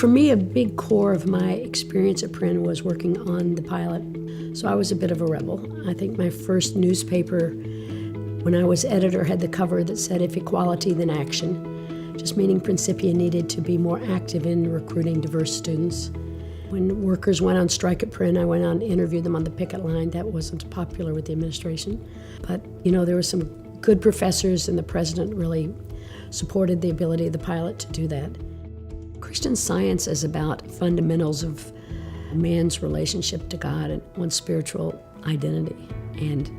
For me, a big core of my experience at Prin was working on the pilot. So I was a bit of a rebel. I think my first newspaper, when I was editor, had the cover that said, "If equality, then action," just meaning Principia needed to be more active in recruiting diverse students. When workers went on strike at Prin, I went on to interview them on the picket line. That wasn't popular with the administration. But, there were some good professors, and the president really supported the ability of the pilot to do that. Christian Science is about fundamentals of man's relationship to God and one's spiritual identity, and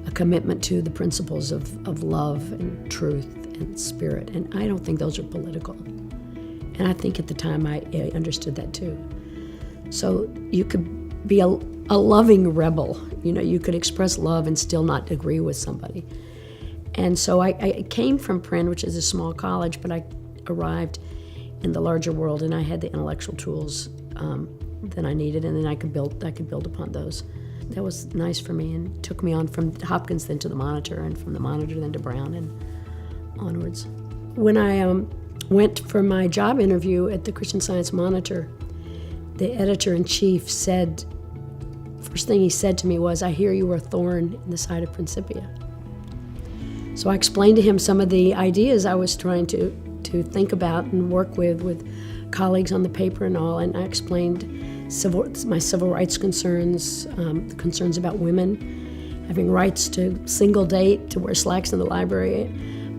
a commitment to the principles of love and truth and spirit. And I don't think those are political. And I think at the time I understood that too. So you could be a loving rebel. You could express love and still not agree with somebody. And so I came from Prin, which is a small college, but I arrived in the larger world, and I had the intellectual tools that I needed, and then I could build upon those. That was nice for me, and took me on from Hopkins then to the Monitor, and from the Monitor then to Brown and onwards. When I went for my job interview at the Christian Science Monitor, the editor-in-chief said, first thing he said to me was, "I hear you were a thorn in the side of Principia." So I explained to him some of the ideas I was trying to think about and work with colleagues on the paper and all, and I explained my civil rights concerns, the concerns about women, having rights to single date, to wear slacks in the library,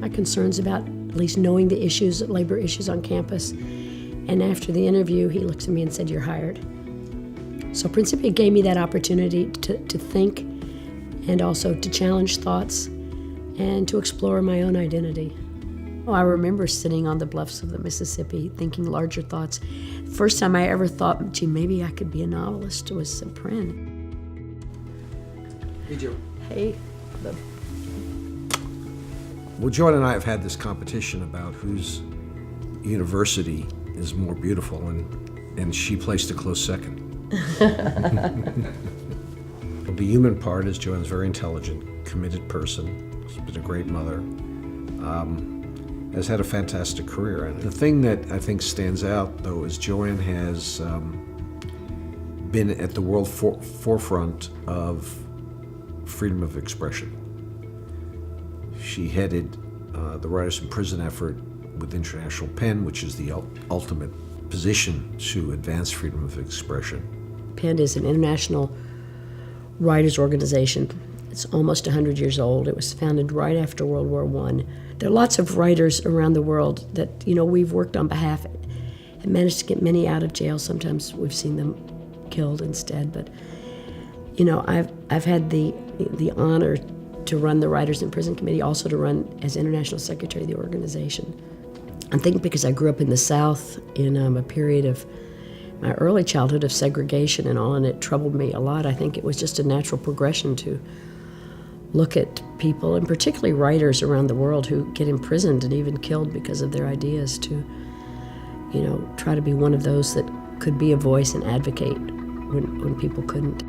my concerns about at least knowing the issues, labor issues on campus. And after the interview, he looked at me and said, "You're hired." So Principia gave me that opportunity to think, and also to challenge thoughts and to explore my own identity. I remember sitting on the bluffs of the Mississippi thinking larger thoughts. First time I ever thought, gee, maybe I could be a novelist was at Prin. Hey, Joe. Hey. Well, Joanne and I have had this competition about whose university is more beautiful, and she placed a close second. The human part is Joanne's very intelligent, committed person. She's been a great mother. Has had a fantastic career. And the thing that I think stands out, though, is Joanne has been at the world forefront of freedom of expression. She headed the Writers in Prison effort with International PEN, which is the ultimate position to advance freedom of expression. PEN is an international writers organization. It's almost 100 years old. It was founded right after World War I. There are lots of writers around the world that, we've worked on behalf and managed to get many out of jail. Sometimes we've seen them killed instead. But, I've had the honor to run the Writers in Prison Committee, also to run as International Secretary of the organization. I think because I grew up in the South in a period of my early childhood of segregation and all, and it troubled me a lot. I think it was just a natural progression to look at people, and particularly writers around the world who get imprisoned and even killed because of their ideas, to, try to be one of those that could be a voice and advocate when people couldn't.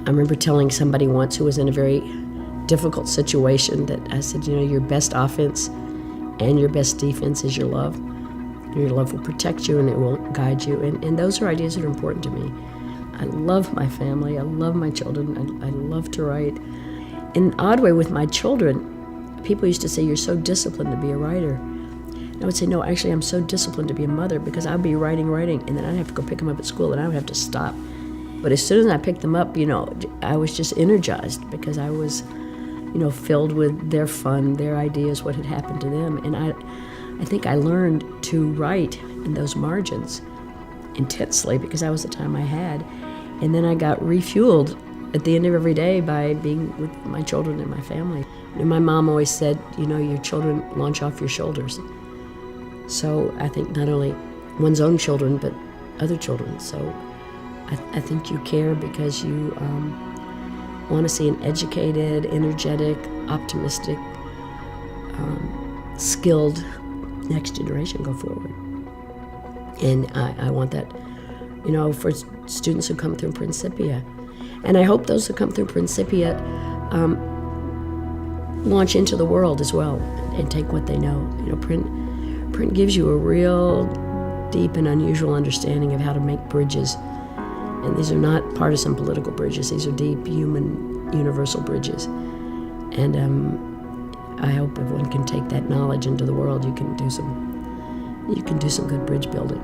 I remember telling somebody once who was in a very difficult situation that I said, your best offense and your best defense is your love. Your love will protect you and it will guide you. And those are ideas that are important to me. I love my family. I love my children. I love to write. In an odd way, with my children, people used to say, "You're so disciplined to be a writer." And I would say, "No, actually, I'm so disciplined to be a mother, because I'd be writing, and then I'd have to go pick them up at school, and I would have to stop." But as soon as I picked them up, I was just energized, because I was, filled with their fun, their ideas, what had happened to them. And I think I learned to write in those margins intensely, because that was the time I had. And then I got refueled at the end of every day by being with my children and my family. And my mom always said, your children launch off your shoulders. So I think not only one's own children, but other children. So I think you care because you want to see an educated, energetic, optimistic, skilled next generation go forward. And I want that, for students who come through Principia. And I hope those who come through Principia launch into the world as well and take what they know. Print gives you a real deep and unusual understanding of how to make bridges. And these are not partisan political bridges. These are deep, human, universal bridges. And I hope if one can take that knowledge into the world, you can do some good bridge building.